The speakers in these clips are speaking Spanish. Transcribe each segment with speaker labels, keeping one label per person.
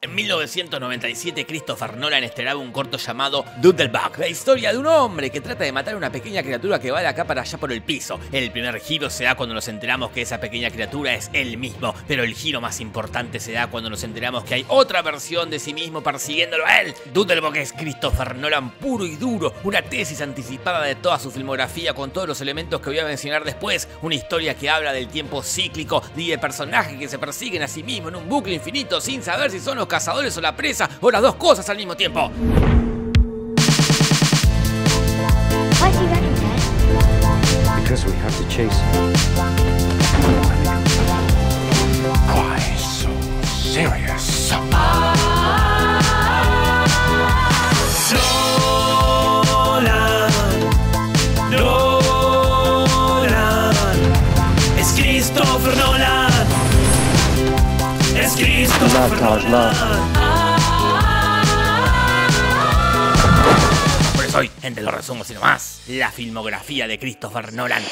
Speaker 1: En 1997, Christopher Nolan estrenaba un corto llamado Doodlebug, la historia de un hombre que trata de matar a una pequeña criatura que va de acá para allá por el piso. El primer giro se da cuando nos enteramos que esa pequeña criatura es él mismo, pero el giro más importante se da cuando nos enteramos que hay otra versión de sí mismo persiguiéndolo a él. Doodlebug es Christopher Nolan puro y duro, una tesis anticipada de toda su filmografía con todos los elementos que voy a mencionar después, una historia que habla del tiempo cíclico y de personajes que se persiguen a sí mismos en un bucle infinito sin saber si son los cazadores o la presa, o las dos cosas al mismo tiempo.
Speaker 2: Because we have to chase.
Speaker 3: Why so serious?
Speaker 4: Nolan, es Christopher Nolan, es Christopher Nolan.
Speaker 1: Por eso hoy, entre los resumos y nomás, la filmografía de Christopher Nolan.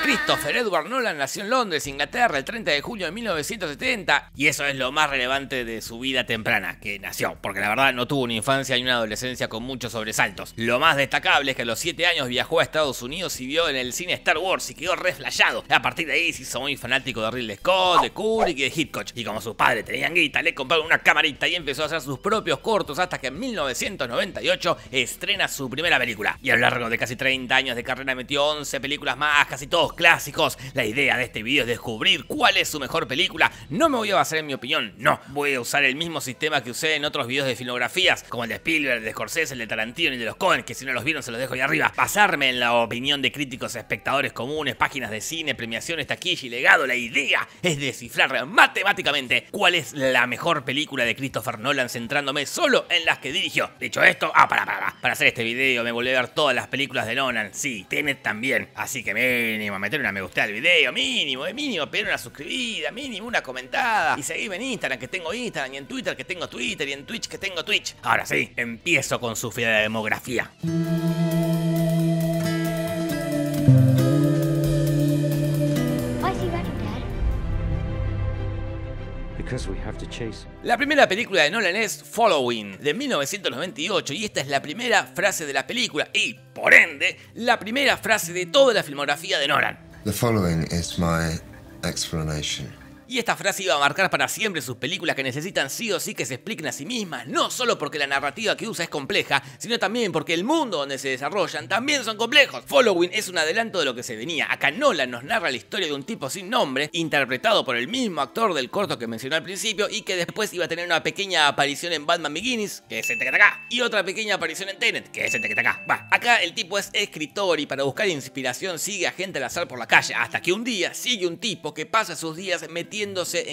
Speaker 1: Christopher Edward Nolan nació en Londres, Inglaterra, el 30 de junio de 1970, y eso es lo más relevante de su vida temprana, que nació, porque la verdad no tuvo una infancia ni una adolescencia con muchos sobresaltos. Lo más destacable es que a los 7 años viajó a Estados Unidos y vio en el cine Star Wars y quedó re flashado. A partir de ahí se hizo muy fanático de Ridley Scott, de Kubrick y de Hitchcock, y como sus padres tenían guita, le compraron una camarita y empezó a hacer sus propios cortos hasta que en 1998 estrena su primera película. Y a lo largo de casi 30 años de carrera metió 11 películas más, casi todos clásicos. La idea de este video es descubrir cuál es su mejor película. No me voy a basar en mi opinión, no. Voy a usar el mismo sistema que usé en otros videos de filmografías, como el de Spielberg, el de Scorsese, el de Tarantino y el de los Coen, que si no los vieron se los dejo ahí arriba. Basarme en la opinión de críticos, espectadores comunes, páginas de cine, premiaciones, taquilla y legado. La idea es descifrar matemáticamente cuál es la mejor película de Christopher Nolan, centrándome solo en las que dirigió. Dicho esto, para hacer este video me volví a ver todas las películas de Nolan. Sí, Tenet también. Así que mínimo, meter una me gusta al video, mínimo, pedir una suscribida, mínimo una comentada. Y seguime en Instagram, que tengo Instagram, y en Twitter, que tengo Twitter, y en Twitch, que tengo Twitch. Ahora sí, empiezo con su filmografía. La primera película de Nolan es Following, de 1998, y esta es la primera frase de la película y, por ende, la primera frase de toda la filmografía de Nolan.
Speaker 5: The following is my explanation.
Speaker 1: Y esta frase iba a marcar para siempre sus películas, que necesitan sí o sí que se expliquen a sí mismas, no solo porque la narrativa que usa es compleja, sino también porque el mundo donde se desarrollan también son complejos. Following es un adelanto de lo que se venía. Acá Nolan nos narra la historia de un tipo sin nombre, interpretado por el mismo actor del corto que mencioné al principio, y que después iba a tener una pequeña aparición en Batman Begins, que es el tacatacá, y otra pequeña aparición en Tenet, que es el tacatacá. Acá el tipo es escritor y para buscar inspiración sigue a gente al azar por la calle, hasta que un día sigue un tipo que pasa sus días metiéndose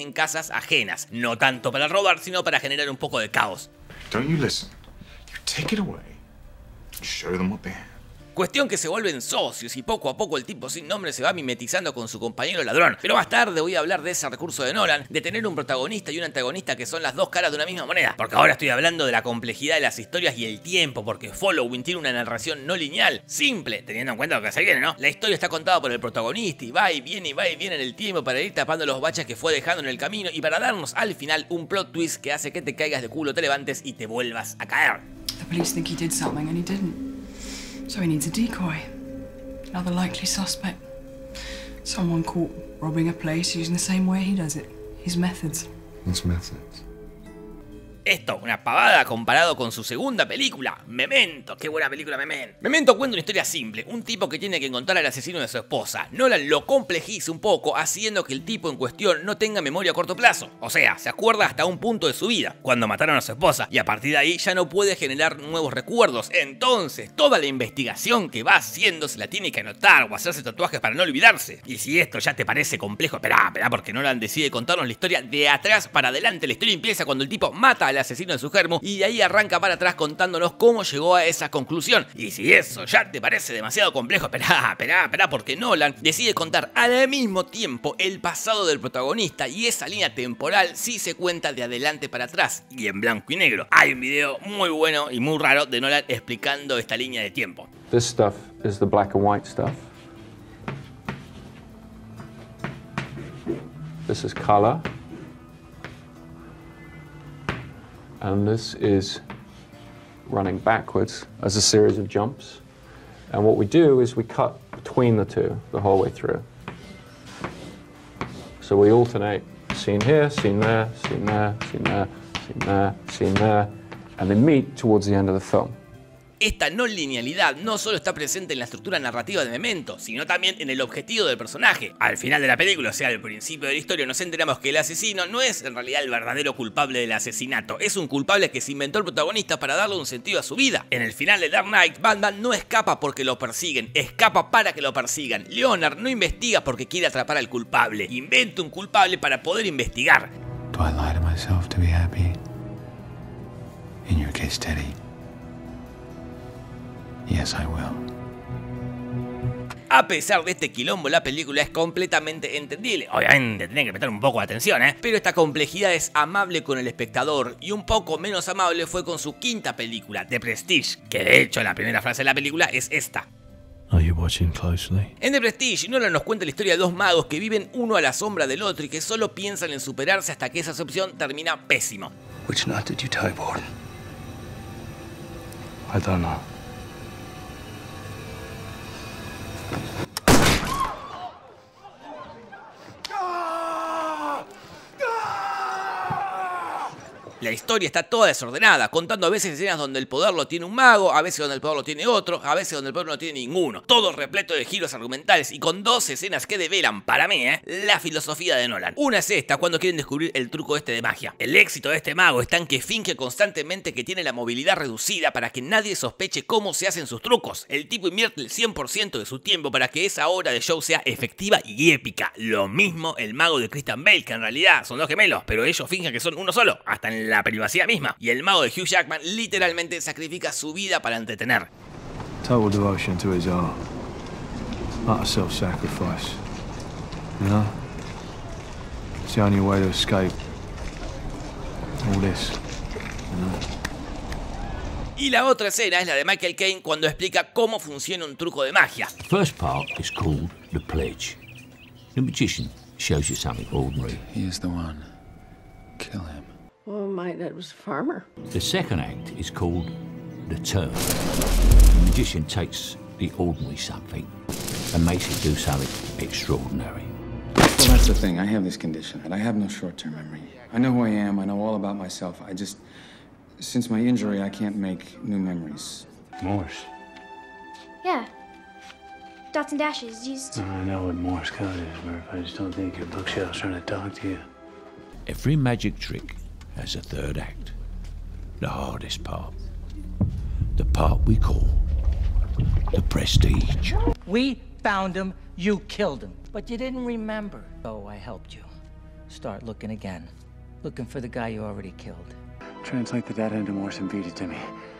Speaker 1: en casas ajenas, no tanto para robar, sino para generar un poco de caos.
Speaker 3: Don't you listen. You take it away. Show them what they have.
Speaker 1: Cuestión que se vuelven socios y poco a poco el tipo sin nombre se va mimetizando con su compañero ladrón. Pero más tarde voy a hablar de ese recurso de Nolan, de tener un protagonista y un antagonista que son las dos caras de una misma moneda. Porque ahora estoy hablando de la complejidad de las historias y el tiempo, porque Following tiene una narración no lineal, simple, teniendo en cuenta lo que se viene, ¿no? La historia está contada por el protagonista y va y viene en el tiempo para ir tapando los baches que fue dejando en el camino y para darnos al final un plot twist que hace que te caigas de culo, te levantes y te vuelvas a caer.
Speaker 6: The police think he did something and he didn't. So he needs a decoy. Another likely suspect. Someone caught robbing a place using the same way he does it. His methods.
Speaker 5: His methods.
Speaker 1: Esto, una pavada comparado con su segunda película, Memento. Qué buena película, Memento. Memento cuenta una historia simple, un tipo que tiene que encontrar al asesino de su esposa. Nolan lo complejiza un poco, haciendo que el tipo en cuestión no tenga memoria a corto plazo. O sea, se acuerda hasta un punto de su vida, cuando mataron a su esposa, y a partir de ahí ya no puede generar nuevos recuerdos. Entonces, toda la investigación que va haciendo se la tiene que anotar o hacerse tatuajes para no olvidarse. Y si esto ya te parece complejo, esperá, porque Nolan decide contarnos la historia de atrás para adelante. La historia empieza cuando el tipo mata al asesino de su germo y de ahí arranca para atrás contándonos cómo llegó a esa conclusión. Y si eso ya te parece demasiado complejo, esperá, porque Nolan decide contar al mismo tiempo el pasado del protagonista, y esa línea temporal sí se cuenta de adelante para atrás y en blanco y negro. Hay un video muy bueno y muy raro de Nolan explicando esta línea de tiempo.
Speaker 2: This stuff is the black and white stuff. this is color, and this is running backwards as a series of jumps. And what we do is we cut between the two the whole way through. So we alternate scene here, scene there, scene there, scene there, scene there, scene there, and they meet towards the end of the film.
Speaker 1: Esta no linealidad no solo está presente en la estructura narrativa de Memento, sino también en el objetivo del personaje. Al final de la película, o sea, al principio de la historia, nos enteramos que el asesino no es en realidad el verdadero culpable del asesinato, es un culpable que se inventó el protagonista para darle un sentido a su vida. En el final de Dark Knight, Batman no escapa porque lo persiguen, escapa para que lo persigan. Leonard no investiga porque quiere atrapar al culpable, inventa un culpable para poder investigar.
Speaker 7: Do I lie to myself to be happy? In your case, Teddy. Yes, I will.
Speaker 1: A pesar de este quilombo, la película es completamente entendible. Obviamente tienen que prestar un poco de atención, pero esta complejidad es amable con el espectador y un poco menos amable fue con su quinta película, The Prestige, que de hecho la primera frase de la película es esta.
Speaker 7: Are you watching closely?
Speaker 1: En The Prestige, Nolan nos cuenta la historia de dos magos que viven uno a la sombra del otro y que solo piensan en superarse hasta que esa opción termina pésimo.
Speaker 7: Which knot did you tie, Warden? I don't know.
Speaker 1: La historia está toda desordenada, contando a veces escenas donde el poder lo tiene un mago, a veces donde el poder lo tiene otro, a veces donde el poder no lo tiene ninguno. Todo repleto de giros argumentales y con dos escenas que develan, para mí, la filosofía de Nolan. Una es esta, cuando quieren descubrir el truco este de magia. El éxito de este mago está en que finge constantemente que tiene la movilidad reducida para que nadie sospeche cómo se hacen sus trucos. El tipo invierte el 100% de su tiempo para que esa hora de show sea efectiva y épica. Lo mismo el mago de Christian Bale, que en realidad son dos gemelos, pero ellos fingen que son uno solo, hasta en la privacidad misma. Y el mago de Hugh Jackman literalmente sacrifica su vida para entretener.
Speaker 7: Total devotion to his art. Not a self-sacrifice. You know? It's the only way to escape all this. You know?
Speaker 1: Y la otra escena es la de Michael Caine cuando explica cómo funciona un truco de magia.
Speaker 8: The first part is called the pledge. The magician shows you something ordinary.
Speaker 7: He is the one. Kill him.
Speaker 9: Well, my dad was a farmer.
Speaker 8: The second act is called the turn. The magician takes the ordinary something and makes it do something extraordinary.
Speaker 10: Well, that's the thing. I have this condition, and I have no short-term memory. I know who I am. I know all about myself. Since my injury, I can't make new memories.
Speaker 7: Morse.
Speaker 9: Yeah. Dots and dashes used.
Speaker 7: I know what Morse code is, Murph. I just don't think your bookshelf's trying to talk to you.
Speaker 8: Every magic trick has a third act. The hardest part. The part we call the prestige.
Speaker 11: We found him, you killed him. But you didn't remember. So I helped you. Start looking again. Looking for the guy you already killed.
Speaker 7: Translate the data into Morse and feed it to me.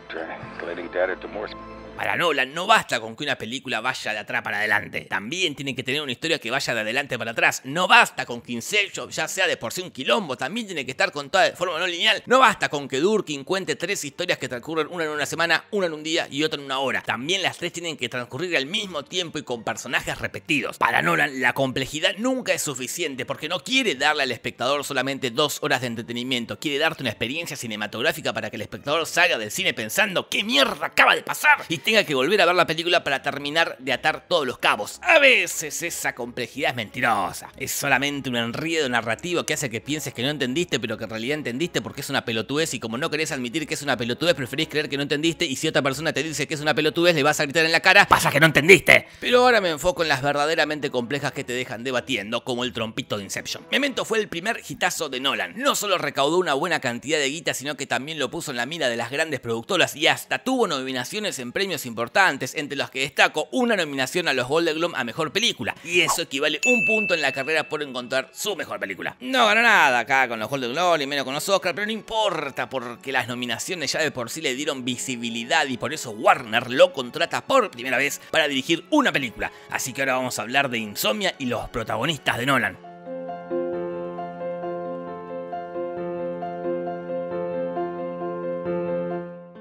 Speaker 3: Translating data to Morse.
Speaker 1: Para Nolan no basta con que una película vaya de atrás para adelante, también tiene que tener una historia que vaya de adelante para atrás. No basta con que Inception ya sea de por sí un quilombo, también tiene que estar contada de forma no lineal. No basta con que Durkin cuente 3 historias que transcurren una en una semana, una en un día y otra en una hora. También las 3 tienen que transcurrir al mismo tiempo y con personajes repetidos. Para Nolan la complejidad nunca es suficiente porque no quiere darle al espectador solamente 2 horas de entretenimiento, quiere darte una experiencia cinematográfica para que el espectador salga del cine pensando ¿qué mierda acaba de pasar? Y tenga que volver a ver la película para terminar de atar todos los cabos. A veces esa complejidad es mentirosa. Es solamente un enredo narrativo que hace que pienses que no entendiste, pero que en realidad entendiste porque es una pelotudez y como no querés admitir que es una pelotudez, preferís creer que no entendiste y si otra persona te dice que es una pelotudez, le vas a gritar en la cara, pasa que no entendiste. Pero ahora me enfoco en las verdaderamente complejas que te dejan debatiendo, como el trompito de Inception. Memento fue el primer hitazo de Nolan. No solo recaudó una buena cantidad de guita, sino que también lo puso en la mira de las grandes productoras y hasta tuvo nominaciones en premios importantes, entre los que destaco una nominación a los Golden Globe a Mejor Película, y eso equivale un punto en la carrera por encontrar su mejor película. No ganó nada acá con los Golden Globe, ni menos con los Oscar, pero no importa porque las nominaciones ya de por sí le dieron visibilidad y por eso Warner lo contrata por primera vez para dirigir una película. Así que ahora vamos a hablar de Insomnia y los protagonistas de Nolan.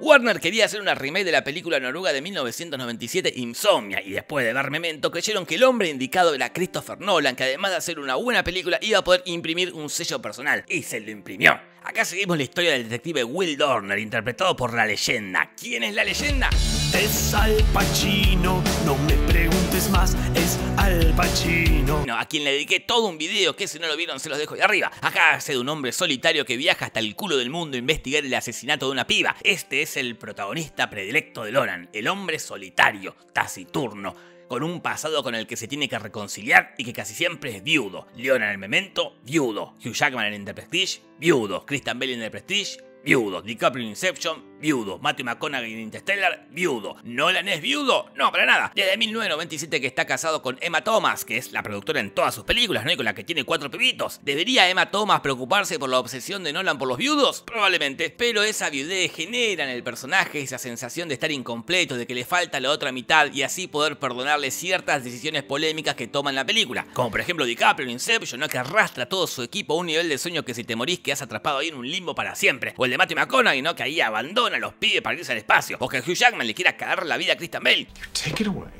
Speaker 1: Warner quería hacer una remake de la película noruega de 1997 Insomnia, y después de ver Memento creyeron que el hombre indicado era Christopher Nolan, que además de hacer una buena película iba a poder imprimir un sello personal, y se lo imprimió. Acá seguimos la historia del detective Will Dorner, interpretado por la leyenda. ¿Quién es la leyenda?
Speaker 4: Es Al Pacino, no me preguntes más, es Al Pacino.
Speaker 1: No, a quien le dediqué todo un video que si no lo vieron se los dejo de arriba. Acá hace de un hombre solitario que viaja hasta el culo del mundo a investigar el asesinato de una piba. Este es el protagonista predilecto de Nolan, el hombre solitario, taciturno, con un pasado con el que se tiene que reconciliar y que casi siempre es viudo. Leon en el Memento, viudo. Hugh Jackman en The Prestige, viudo. Christian Bale en The Prestige, viudo. DiCaprio en Inception, viudo. Matthew McConaughey en Interstellar, viudo. ¿Nolan es viudo? No, para nada. Desde 1997 que está casado con Emma Thomas, que es la productora en todas sus películas, ¿no? Y con la que tiene 4 pibitos. ¿Debería Emma Thomas preocuparse por la obsesión de Nolan por los viudos? Probablemente. Pero esa viudez genera en el personaje esa sensación de estar incompleto, de que le falta la otra mitad, y así poder perdonarle ciertas decisiones polémicas que toma en la película. Como por ejemplo DiCaprio en Inception, ¿no? Que arrastra a todo su equipo a un nivel de sueño que si te morís quedás atrapado ahí en un limbo para siempre. O el de Matthew McConaughey, ¿no? Que ahí abandona a los pibes para irse al espacio. O que Hugh Jackman le quiera cagar la vida a Christian Bale.
Speaker 3: Take it away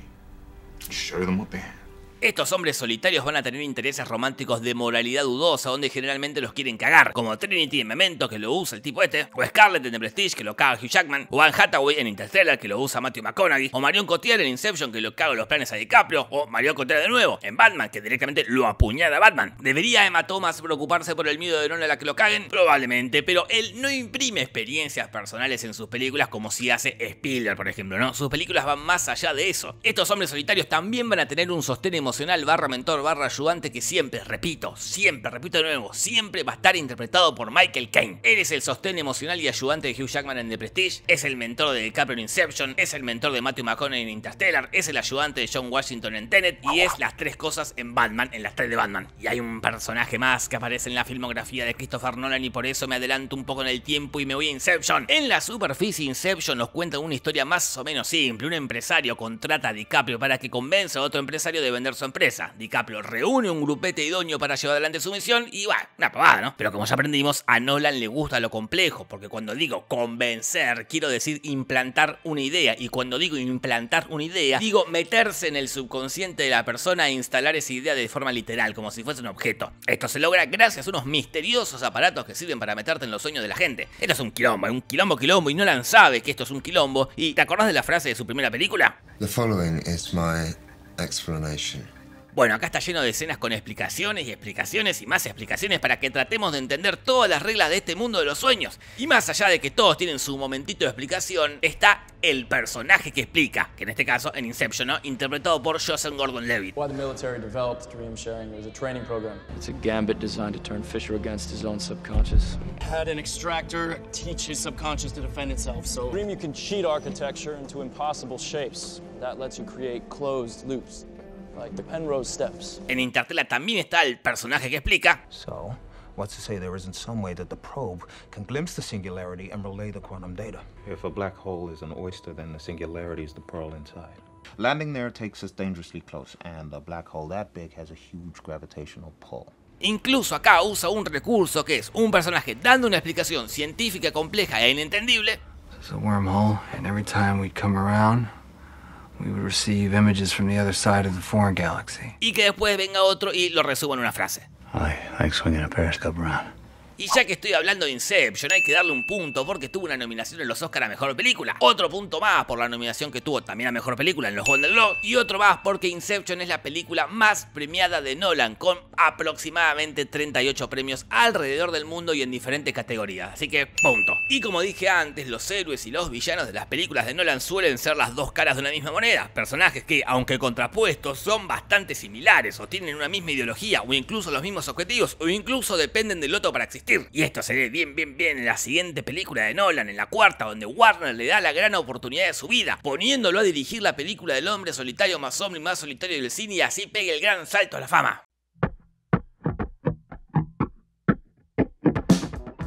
Speaker 3: and show them what they have.
Speaker 1: Estos hombres solitarios van a tener intereses románticos de moralidad dudosa, donde generalmente los quieren cagar, como Trinity en Memento, que lo usa el tipo este, o Scarlett en The Prestige, que lo caga Hugh Jackman, o Anne Hathaway en Interstellar, que lo usa Matthew McConaughey, o Marion Cotillard en Inception, que lo caga los planes a DiCaprio, o Marion Cotillard de nuevo en Batman, que directamente lo apuñala a Batman. ¿Debería Emma Thomas preocuparse por el miedo de Nolan a que lo caguen? Probablemente, pero él no imprime experiencias personales en sus películas como si hace Spielberg, por ejemplo, ¿no? Sus películas van más allá de eso. Estos hombres solitarios también van a tener un sostén emocional / mentor / ayudante que siempre, repito de nuevo, siempre va a estar interpretado por Michael Caine. Él es el sostén emocional y ayudante de Hugh Jackman en The Prestige, es el mentor de DiCaprio en Inception, es el mentor de Matthew McConaughey en Interstellar, es el ayudante de John Washington en Tenet y es las 3 cosas en Batman, en las 3 de Batman. Y hay un personaje más que aparece en la filmografía de Christopher Nolan y por eso me adelanto un poco en el tiempo y me voy a Inception. En la superficie, Inception nos cuenta una historia más o menos simple. Un empresario contrata a DiCaprio para que convenza a otro empresario de vender su empresa. DiCaprio reúne un grupete idóneo para llevar adelante su misión y va, una pavada, ¿no? Pero como ya aprendimos, a Nolan le gusta lo complejo, porque cuando digo convencer, quiero decir implantar una idea, y cuando digo implantar una idea, digo meterse en el subconsciente de la persona e instalar esa idea de forma literal, como si fuese un objeto. Esto se logra gracias a unos misteriosos aparatos que sirven para meterte en los sueños de la gente. Esto es un quilombo, y Nolan sabe que esto es un quilombo. ¿Y te acordás de la frase de su primera película?
Speaker 5: The following is my explanation.
Speaker 1: Bueno, acá está lleno de escenas con explicaciones y explicaciones y más explicaciones para que tratemos de entender todas las reglas de este mundo de los sueños. Y más allá de que todos tienen su momentito de explicación, está el personaje que explica, que en este caso en Inception, ¿no? Interpretado por Joseph Gordon-Levitt.
Speaker 12: Why the military developed dream sharing was a training program. It's a gambit designed to turn Fisher against his own subconscious. Had an extractor teach his subconscious to defend itself, so dream you can cheat architecture into impossible shapes. That lets you create closed loops. Like the Penrose Steps.
Speaker 1: En Interstellar también está el personaje que explica.
Speaker 13: So, what's to say there isn't some way that the probe can glimpse the singularity and relay the quantum data?
Speaker 14: If a black hole is an oyster, then the singularity is the pearl inside.
Speaker 15: Landing there takes us dangerously close, and a black hole that big has a huge gravitational pull.
Speaker 1: Incluso acá usa un recurso que es un personaje dando una explicación científica compleja e inentendible.
Speaker 13: It's a wormhole, and every time we come around, we would receive images from the other side of the foreign galaxy.
Speaker 1: Y que después venga otro y lo resuma en una frase.
Speaker 13: I like swinging a periscope around.
Speaker 1: Y ya que estoy hablando de Inception, hay que darle un punto porque tuvo una nominación en los Oscar a Mejor Película. Otro punto más por la nominación que tuvo también a Mejor Película en los Golden Globe. Y otro más porque Inception es la película más premiada de Nolan, con aproximadamente 38 premios alrededor del mundo y en diferentes categorías. Así que, punto. Y como dije antes, los héroes y los villanos de las películas de Nolan suelen ser las dos caras de una misma moneda. Personajes que, aunque contrapuestos, son bastante similares o tienen una misma ideología o incluso los mismos objetivos o incluso dependen del otro para existir. Y esto se ve bien en la siguiente película de Nolan, en la cuarta, donde Warner le da la gran oportunidad de su vida, poniéndolo a dirigir la película del hombre solitario más hombre y más solitario del cine, y así pegue el gran salto a la fama.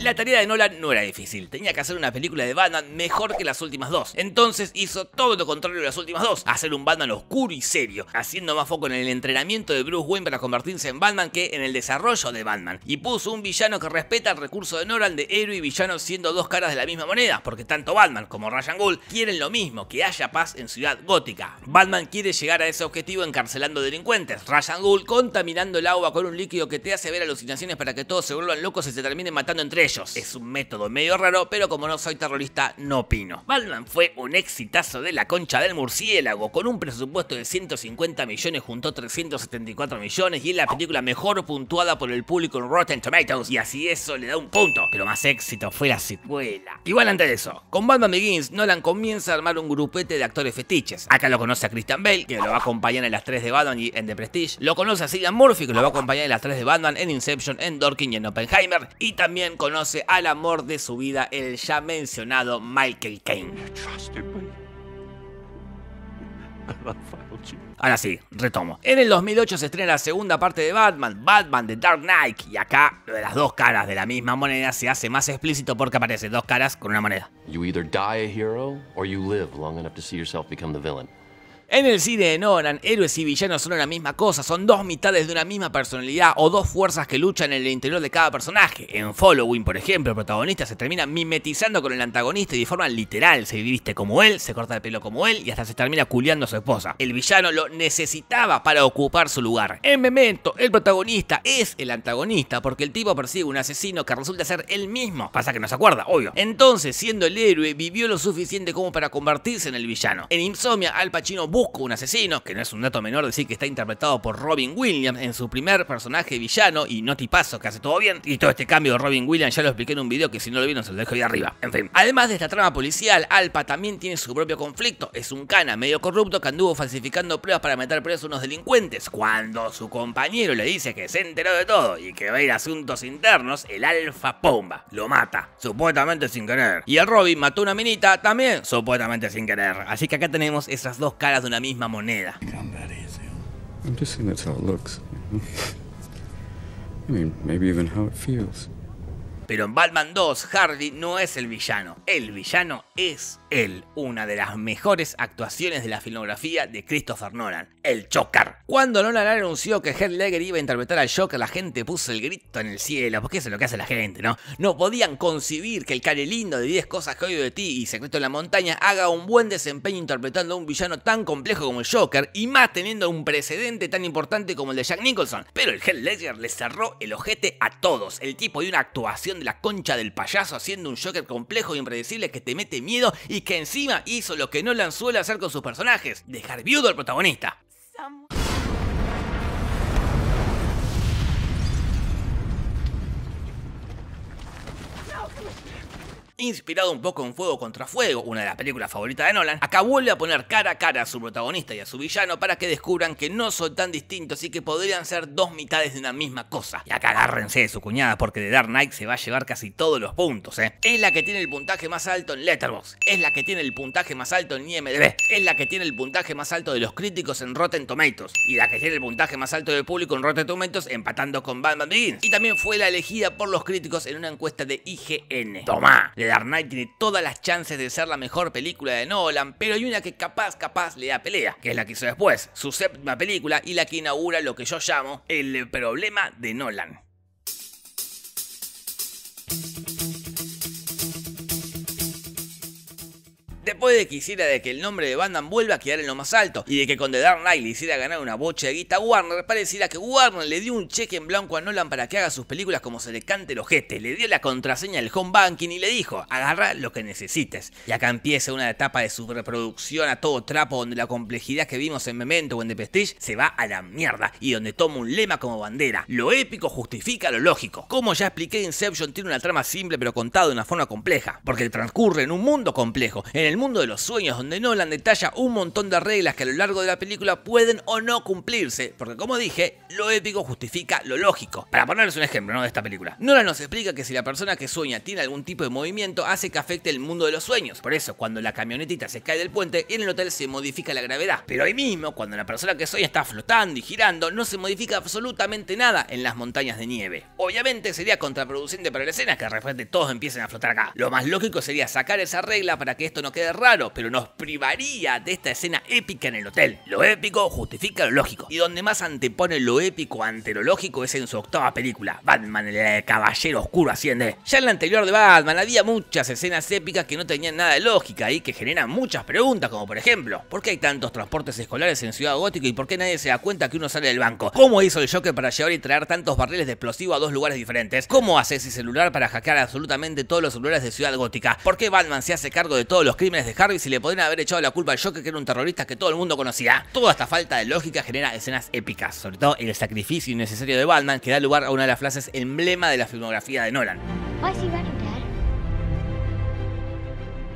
Speaker 1: La tarea de Nolan no era difícil, tenía que hacer una película de Batman mejor que las últimas dos. Entonces hizo todo lo contrario de las últimas dos, hacer un Batman oscuro y serio, haciendo más foco en el entrenamiento de Bruce Wayne para convertirse en Batman que en el desarrollo de Batman. Y puso un villano que respeta el recurso de Nolan de héroe y villano siendo dos caras de la misma moneda, porque tanto Batman como Ra's al Ghul quieren lo mismo, que haya paz en Ciudad Gótica. Batman quiere llegar a ese objetivo encarcelando delincuentes, Ra's al Ghul contaminando el agua con un líquido que te hace ver alucinaciones para que todos se vuelvan locos y se terminen matando entre ellos. Es un método medio raro, pero como no soy terrorista, no opino. Batman fue un exitazo de la concha del murciélago, con un presupuesto de 150 millones juntó 374 millones y es la película mejor puntuada por el público en Rotten Tomatoes, y así eso le da un punto, pero más éxito fue la secuela. Igual antes de eso, con Batman Begins, Nolan comienza a armar un grupete de actores fetiches. Acá lo conoce a Christian Bale, que lo va a acompañar en las 3 de Batman y en The Prestige, lo conoce a Cillian Murphy, que lo va a acompañar en las 3 de Batman, en Inception, en Dorkin y en Oppenheimer, y también conoce al amor de su vida, el ya mencionado Michael Caine. Ahora sí, retomo. En el 2008 se estrena la segunda parte de Batman, Batman The Dark Knight, y acá lo de las dos caras de la misma moneda se hace más explícito porque aparece dos caras con una moneda.
Speaker 16: You either die a hero or you live long enough to see yourself become the villain.
Speaker 1: En el cine de Nolan, héroes y villanos son la misma cosa, son dos mitades de una misma personalidad o dos fuerzas que luchan en el interior de cada personaje. En Following, por ejemplo, el protagonista se termina mimetizando con el antagonista y de forma literal se viste como él, se corta el pelo como él y hasta se termina culiando a su esposa. El villano lo necesitaba para ocupar su lugar. En Memento, el protagonista es el antagonista porque el tipo persigue un asesino que resulta ser él mismo. Pasa que no se acuerda, obvio. Entonces, siendo el héroe, vivió lo suficiente como para convertirse en el villano. En Insomnia, Al Pacino busca un asesino, que no es un dato menor decir que está interpretado por Robin Williams en su primer personaje villano y no tipazo, que hace todo bien. Y todo este cambio de Robin Williams ya lo expliqué en un video que si no lo vieron se lo dejo ahí arriba. En fin, además de esta trama policial, Alpa también tiene su propio conflicto. Es un cana medio corrupto que anduvo falsificando pruebas para meter presos a unos delincuentes. Cuando su compañero le dice que se enteró de todo y que va a ir a asuntos internos, el Alfa pomba, lo mata, supuestamente sin querer. Y el Robin mató a una minita también, supuestamente sin querer. Así que acá tenemos esas dos caras de una misma moneda.
Speaker 17: I'm just saying that's how it looks. I mean, maybe even how it feels.
Speaker 1: Pero en Batman 2, Harvey no es el villano es él, una de las mejores actuaciones de la filmografía de Christopher Nolan, el Joker. Cuando Nolan anunció que Heath Ledger iba a interpretar al Joker, la gente puso el grito en el cielo, porque eso es lo que hace la gente, ¿no? No podían concebir que el care lindo de 10 cosas que odio de ti y Secreto en la Montaña haga un buen desempeño interpretando a un villano tan complejo como el Joker, y más teniendo un precedente tan importante como el de Jack Nicholson. Pero el Heath Ledger le cerró el ojete a todos. El tipo dio una actuación de la concha del payaso haciendo un Joker complejo e impredecible que te mete miedo y que encima hizo lo que Nolan suele hacer con sus personajes, dejar viudo al protagonista. Inspirado un poco en Fuego contra Fuego, una de las películas favoritas de Nolan, acá vuelve a poner cara a cara a su protagonista y a su villano para que descubran que no son tan distintos y que podrían ser dos mitades de una misma cosa. Y acá agárrense de su cuñada porque The Dark Knight se va a llevar casi todos los puntos, Es la que tiene el puntaje más alto en Letterboxd, es la que tiene el puntaje más alto en IMDb, es la que tiene el puntaje más alto de los críticos en Rotten Tomatoes y la que tiene el puntaje más alto del público en Rotten Tomatoes, empatando con Batman Begins. Y también fue la elegida por los críticos en una encuesta de IGN. ¡Tomá! The Dark Knight tiene todas las chances de ser la mejor película de Nolan, pero hay una que capaz le da pelea, que es la que hizo después, su séptima película y la que inaugura lo que yo llamo el problema de Nolan. Después de que hiciera de que el nombre de Batman vuelva a quedar en lo más alto y de que con The Dark Knight le hiciera ganar una bocha de guita a Warner, pareciera que Warner le dio un cheque en blanco a Nolan para que haga sus películas como se le cante el ojete, le dio la contraseña del home banking y le dijo, agarra lo que necesites. Y acá empieza una etapa de sobreproducción a todo trapo donde la complejidad que vimos en Memento o en The Prestige se va a la mierda y donde toma un lema como bandera, lo épico justifica lo lógico. Como ya expliqué, Inception tiene una trama simple pero contada de una forma compleja, porque transcurre en un mundo complejo, en el mundo de los sueños, donde Nolan detalla un montón de reglas que a lo largo de la película pueden o no cumplirse, porque como dije, lo épico justifica lo lógico. Para ponerles un ejemplo, ¿no?, de esta película, Nolan nos explica que si la persona que sueña tiene algún tipo de movimiento, hace que afecte el mundo de los sueños. Por eso, cuando la camionetita se cae del puente, en el hotel se modifica la gravedad. Pero ahí mismo, cuando la persona que sueña está flotando y girando, no se modifica absolutamente nada en las montañas de nieve. Obviamente sería contraproducente para la escena que de repente todos empiecen a flotar acá. Lo más lógico sería sacar esa regla para que esto no quede raro, pero nos privaría de esta escena épica en el hotel. Lo épico justifica lo lógico, y donde más antepone lo épico ante lo lógico es en su octava película, Batman, el caballero oscuro asciende. Ya en la anterior de Batman había muchas escenas épicas que no tenían nada de lógica y que generan muchas preguntas, como por ejemplo, ¿por qué hay tantos transportes escolares en Ciudad Gótica y por qué nadie se da cuenta que uno sale del banco? ¿Cómo hizo el Joker para llevar y traer tantos barriles de explosivo a dos lugares diferentes? ¿Cómo hace ese celular para hackear absolutamente todos los celulares de Ciudad Gótica? ¿Por qué Batman se hace cargo de todos los crímenes de Harvey si le podrían haber echado la culpa al Joker, que era un terrorista que todo el mundo conocía? Toda esta falta de lógica genera escenas épicas, sobre todo el sacrificio innecesario de Batman, que da lugar a una de las frases emblema de la filmografía de Nolan.
Speaker 9: Why is he running, Dad?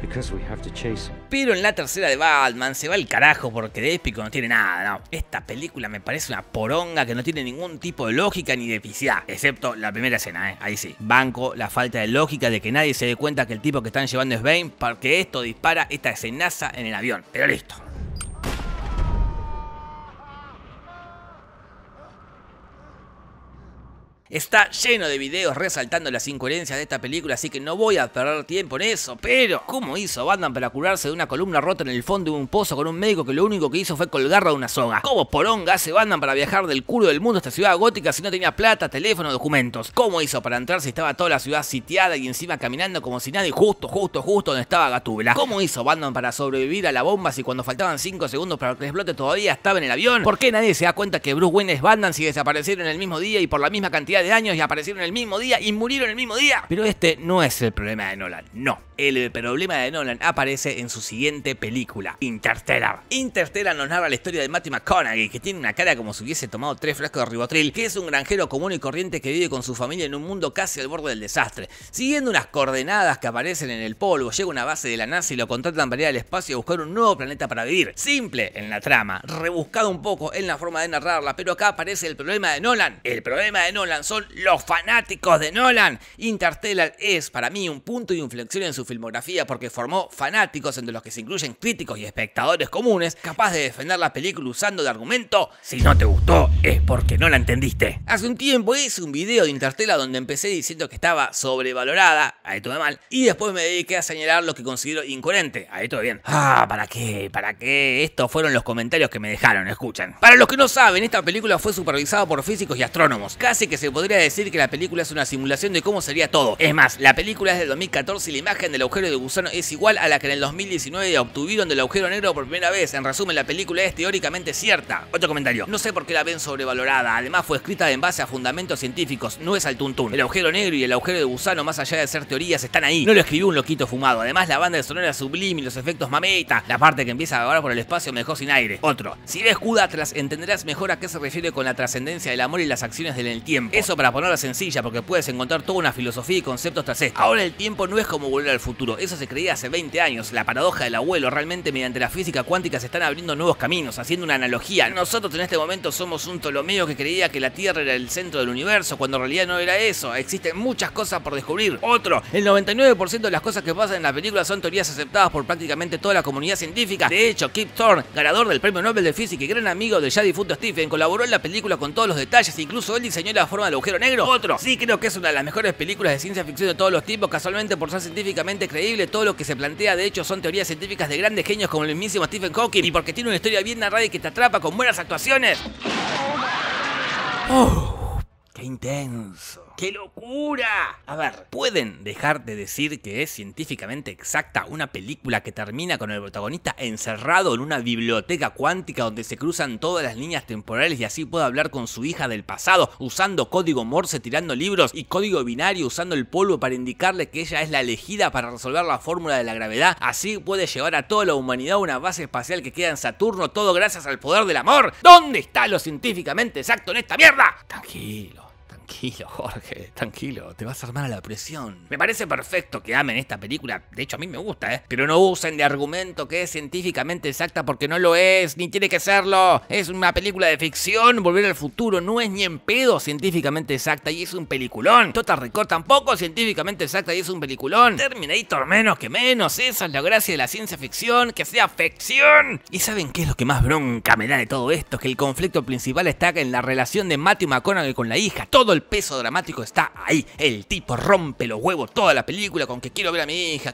Speaker 17: Because we have to chase him.
Speaker 1: Pero en la tercera de Batman se va al carajo porque de épico no tiene nada, no. Esta película me parece una poronga que no tiene ningún tipo de lógica ni de epicidad, excepto la primera escena, ahí sí. Banco la falta de lógica de que nadie se dé cuenta que el tipo que están llevando es Bane, porque esto dispara esta escenaza en el avión. Pero listo. Está lleno de videos resaltando las incoherencias de esta película, así que no voy a perder tiempo en eso. Pero, ¿cómo hizo Batman para curarse de una columna rota en el fondo de un pozo con un médico que lo único que hizo fue colgarlo de una soga? ¿Cómo poronga hace Batman para viajar del culo del mundo a esta ciudad gótica si no tenía plata, teléfono, documentos? ¿Cómo hizo para entrar si estaba toda la ciudad sitiada y encima caminando como si nadie justo donde estaba Gatúbela? ¿Cómo hizo Batman para sobrevivir a la bomba si cuando faltaban 5 segundos para que explote todavía estaba en el avión? ¿Por qué nadie se da cuenta que Bruce Wayne es Batman si desaparecieron en el mismo día y por la misma cantidad de años y aparecieron en el mismo día y murieron el mismo día? Pero este no es el problema de Nolan, no. El problema de Nolan aparece en su siguiente película, Interstellar. Interstellar nos narra la historia de Matthew McConaughey, que tiene una cara como si hubiese tomado 3 frascos de Rivotril, que es un granjero común y corriente que vive con su familia en un mundo casi al borde del desastre. Siguiendo unas coordenadas que aparecen en el polvo, llega a una base de la NASA y lo contratan para ir al espacio a buscar un nuevo planeta para vivir. Simple en la trama, rebuscado un poco en la forma de narrarla, pero acá aparece el problema de Nolan. El problema de Nolan son los fanáticos de Nolan. Interstellar es para mí un punto de inflexión en su filmografía porque formó fanáticos entre los que se incluyen críticos y espectadores comunes capaz de defender la película usando de argumento: si no te gustó es porque no la entendiste. Hace un tiempo hice un video de Interstellar donde empecé diciendo que estaba sobrevalorada, ahí todo mal, y después me dediqué a señalar lo que considero incoherente, ahí todo bien. ¿Para qué? ¿Para qué? Estos fueron los comentarios que me dejaron, escuchen. Para los que no saben, esta película fue supervisada por físicos y astrónomos. Casi que se podría decir que la película es una simulación de cómo sería todo. Es más, la película es del 2014 y la imagen del agujero de gusano es igual a la que en el 2019 obtuvieron del agujero negro por primera vez. En resumen, la película es teóricamente cierta. Otro comentario: no sé por qué la ven sobrevalorada. Además fue escrita en base a fundamentos científicos, no es al tuntún. El agujero negro y el agujero de gusano, más allá de ser teorías, están ahí. No lo escribió un loquito fumado. Además, la banda de sonora es sublime y los efectos mameta. La parte que empieza a vagar por el espacio me dejó sin aire. Otro: si ves Q Atlas entenderás mejor a qué se refiere con la trascendencia del amor y las acciones en el tiempo. Eso para ponerla sencilla, porque puedes encontrar toda una filosofía y conceptos tras esto. Ahora el tiempo no es como volver al futuro, eso se creía hace 20 años. La paradoja del abuelo, realmente mediante la física cuántica se están abriendo nuevos caminos, haciendo una analogía. Nosotros en este momento somos un Ptolomeo que creía que la Tierra era el centro del universo, cuando en realidad no era eso. Existen muchas cosas por descubrir. Otro: el 99% de las cosas que pasan en la película son teorías aceptadas por prácticamente toda la comunidad científica. De hecho, Kip Thorne, ganador del Premio Nobel de Física y gran amigo del ya difunto Stephen, colaboró en la película con todos los detalles, incluso él diseñó la forma del agujero negro. Otro: sí, creo que es una de las mejores películas de ciencia ficción de todos los tiempos, casualmente por ser científicamente creíble. Todo lo que se plantea de hecho son teorías científicas de grandes genios como el mismísimo Stephen Hawking, y porque tiene una historia bien narrada y que te atrapa con buenas actuaciones. ¡Qué intenso! ¡Qué locura! A ver, ¿pueden dejar de decir que es científicamente exacta una película que termina con el protagonista encerrado en una biblioteca cuántica donde se cruzan todas las líneas temporales y así puede hablar con su hija del pasado usando código Morse tirando libros y código binario usando el polvo para indicarle que ella es la elegida para resolver la fórmula de la gravedad? Así puede llevar a toda la humanidad a una base espacial que queda en Saturno, todo gracias al poder del amor. ¿Dónde está lo científicamente exacto en esta mierda? Tranquilo. Tranquilo, Jorge, tranquilo, te vas a armar a la presión. Me parece perfecto que amen esta película, de hecho a mí me gusta, pero no usen de argumento que es científicamente exacta porque no lo es, ni tiene que serlo. Es una película de ficción, Volver al Futuro no es ni en pedo científicamente exacta y es un peliculón. Total Recall tampoco científicamente exacta y es un peliculón. Terminator menos que menos, esa es la gracia de la ciencia ficción, que sea ficción. ¿Y saben qué es lo que más bronca me da de todo esto? Que el conflicto principal está en la relación de Matthew McConaughey con la hija. Todo el peso dramático está ahí. El tipo rompe los huevos toda la película con que quiero ver a mi hija,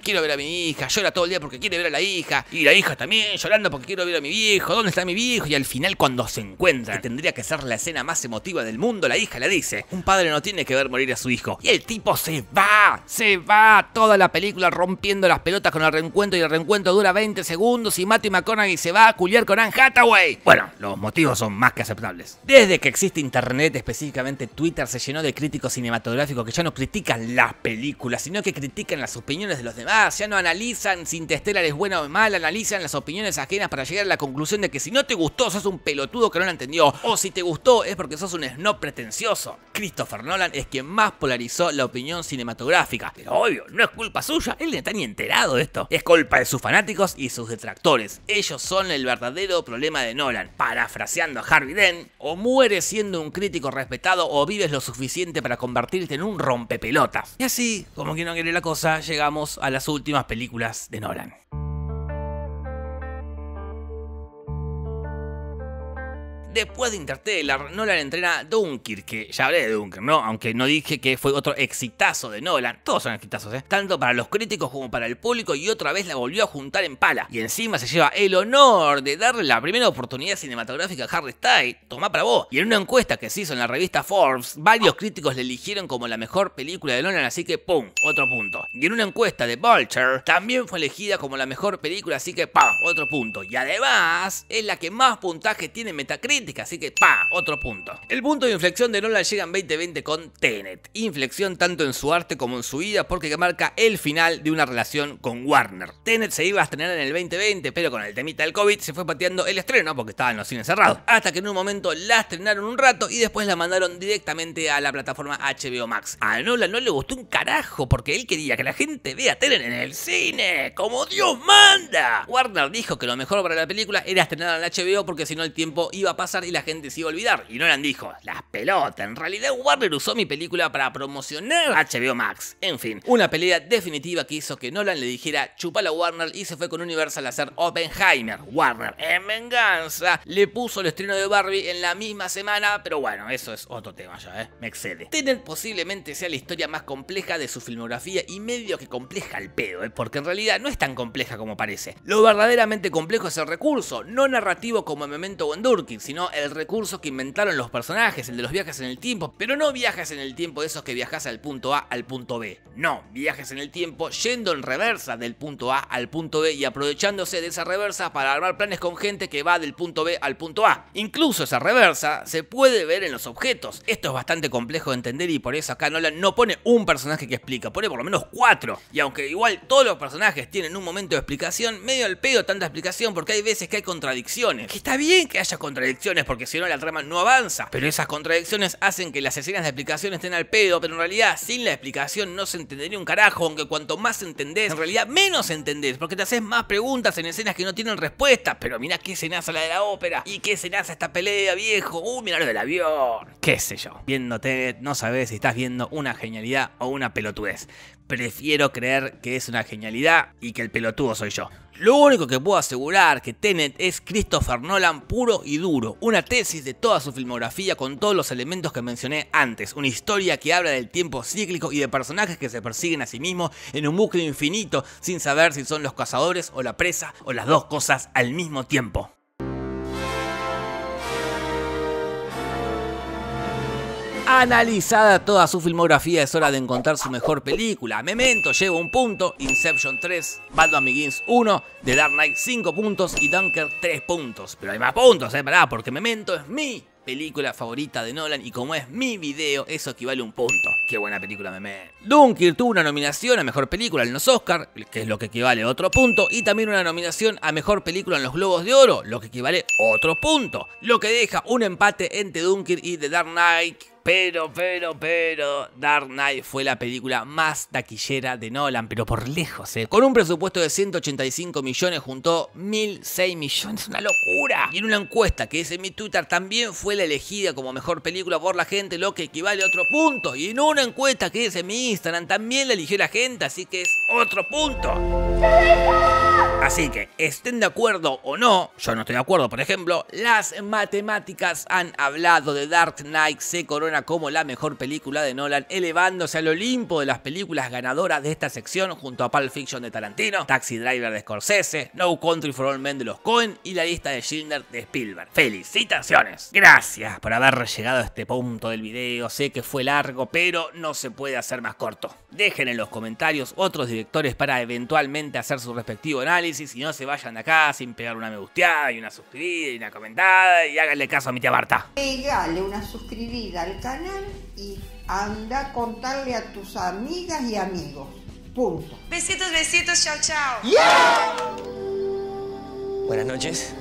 Speaker 1: llora todo el día porque quiere ver a la hija, y la hija también llorando porque quiero ver a mi viejo, ¿dónde está mi viejo? Y al final cuando se encuentran, que tendría que ser la escena más emotiva del mundo, la hija le dice, un padre no tiene que ver morir a su hijo, y el tipo se va, toda la película rompiendo las pelotas con el reencuentro, y el reencuentro dura 20 segundos y Matthew McConaughey se va a culiar con Anne Hathaway. Bueno, los motivos son más que aceptables. Desde que existe internet, específicamente Twitter, se llenó de críticos cinematográficos que ya no critican las películas, sino que critican las opiniones de los demás, ya no analizan si Interstellar es buena o mala, analizan las opiniones ajenas para llegar a la conclusión de que si no te gustó sos un pelotudo que no la entendió, o si te gustó es porque sos un snob pretencioso. Christopher Nolan es quien más polarizó la opinión cinematográfica, pero obvio, no es culpa suya, él no está ni enterado de esto, es culpa de sus fanáticos y sus detractores. Ellos son el verdadero problema de Nolan. Parafraseando a Harvey Dent, o mueres siendo un crítico respetado o vives lo suficiente para convertirte en un rompepelotas. Y así, como quien no quiere la cosa, llegamos a las últimas películas de Nolan. Después de Interstellar, Nolan entrena Dunkirk, que ya hablé de Dunkirk, ¿no? Aunque no dije que fue otro exitazo de Nolan. Todos son exitazos, tanto para los críticos como para el público, y otra vez la volvió a juntar en pala. Y encima se lleva el honor de darle la primera oportunidad cinematográfica a Harry Styles. Tomá para vos. Y en una encuesta que se hizo en la revista Forbes, varios críticos le eligieron como la mejor película de Nolan, así que ¡pum! Otro punto. Y en una encuesta de Vulture, también fue elegida como la mejor película, así que ¡pam! Otro punto. Y además, es la que más puntaje tiene en Metacritic, así que ¡pa! Otro punto. El punto de inflexión de Nolan llega en 2020 con Tenet. Inflexión tanto en su arte como en su vida, porque marca el final de una relación con Warner. Tenet se iba a estrenar en el 2020, pero con el temita del COVID se fue pateando el estreno porque estaban los cines cerrados. Hasta que en un momento la estrenaron un rato y después la mandaron directamente a la plataforma HBO Max. A Nolan no le gustó un carajo porque él quería que la gente vea Tenet en el cine, como Dios manda. Warner dijo que lo mejor para la película era estrenarla en HBO porque si no el tiempo iba a pasar y la gente se iba a olvidar. Y Nolan dijo, las pelotas, en realidad Warner usó mi película para promocionar HBO Max. En fin, una pelea definitiva que hizo que Nolan le dijera chupala a Warner y se fue con Universal a hacer Oppenheimer. Warner, en venganza, le puso el estreno de Barbie en la misma semana, pero bueno, eso es otro tema ya, me excede. Tenet posiblemente sea la historia más compleja de su filmografía y medio que compleja al pedo, porque en realidad no es tan compleja como parece. Lo verdaderamente complejo es el recurso, no narrativo como en Memento o en Dunkirk, sino el recurso que inventaron los personajes, el de los viajes en el tiempo, pero no viajes en el tiempo de esos que viajas al punto A al punto B, no, viajes en el tiempo yendo en reversa del punto A al punto B y aprovechándose de esa reversa para armar planes con gente que va del punto B al punto A. Incluso esa reversa se puede ver en los objetos. Esto es bastante complejo de entender y por eso acá Nolan no pone un personaje que explica, pone por lo menos 4. Y aunque igual todos los personajes tienen un momento de explicación, medio al pedo tanta explicación porque hay veces que hay contradicciones. Que está bien que haya contradicciones porque si no la trama no avanza, pero esas contradicciones hacen que las escenas de explicación estén al pedo, pero en realidad sin la explicación no se entendería un carajo, aunque cuanto más entendés, en realidad menos entendés, porque te haces más preguntas en escenas que no tienen respuesta. Pero mirá qué escenaza la de la ópera, y qué escenaza esta pelea, viejo, mirá lo del avión, qué sé yo. Viendo Tenet no sabes si estás viendo una genialidad o una pelotudez. Prefiero creer que es una genialidad y que el pelotudo soy yo. Lo único que puedo asegurar que Tenet es Christopher Nolan puro y duro, una tesis de toda su filmografía con todos los elementos que mencioné antes, una historia que habla del tiempo cíclico y de personajes que se persiguen a sí mismos en un bucle infinito sin saber si son los cazadores o la presa o las dos cosas al mismo tiempo. Analizada toda su filmografía, es hora de encontrar su mejor película. Memento lleva 1 punto, Inception 3, Batman Begins 1, The Dark Knight 5 puntos y Dunkirk 3 puntos. Pero hay más puntos, pará, porque Memento es mi película favorita de Nolan y como es mi video, eso equivale a 1 punto. Qué buena película, Memento. Dunkirk tuvo una nominación a Mejor Película en los Oscars, que es lo que equivale a otro punto, y también una nominación a Mejor Película en los Globos de Oro, lo que equivale a otro punto. Lo que deja un empate entre Dunkirk y The Dark Knight, Pero, Dark Knight fue la película más taquillera de Nolan, pero por lejos, Con un presupuesto de 185 millones juntó 1.006 millones, una locura. Y en una encuesta que hice en mi Twitter también fue la elegida como mejor película por la gente, lo que equivale a otro punto. Y en una encuesta que hice en mi Instagram también la eligió la gente, así que es otro punto. Así que, estén de acuerdo o no, yo no estoy de acuerdo, por ejemplo, las matemáticas han hablado de Dark Knight, se corona como la mejor película de Nolan, elevándose al Olimpo de las películas ganadoras de esta sección junto a Pulp Fiction de Tarantino, Taxi Driver de Scorsese, No Country for Old Men de los Coen y La lista de Schindler de Spielberg. ¡Felicitaciones! Gracias por haber llegado a este punto del video, sé que fue largo, pero no se puede hacer más corto. Dejen en los comentarios otros directores para eventualmente hacer su respectivo análisis y no se vayan de acá sin pegar una me gusteada y una suscribida y una comentada y háganle caso a mi tía Marta.
Speaker 18: Pégale una suscribida al canal y anda a contarle a tus amigas y amigos. Punto.
Speaker 19: Besitos, besitos, chao, chao.
Speaker 18: Yeah.
Speaker 20: Buenas noches.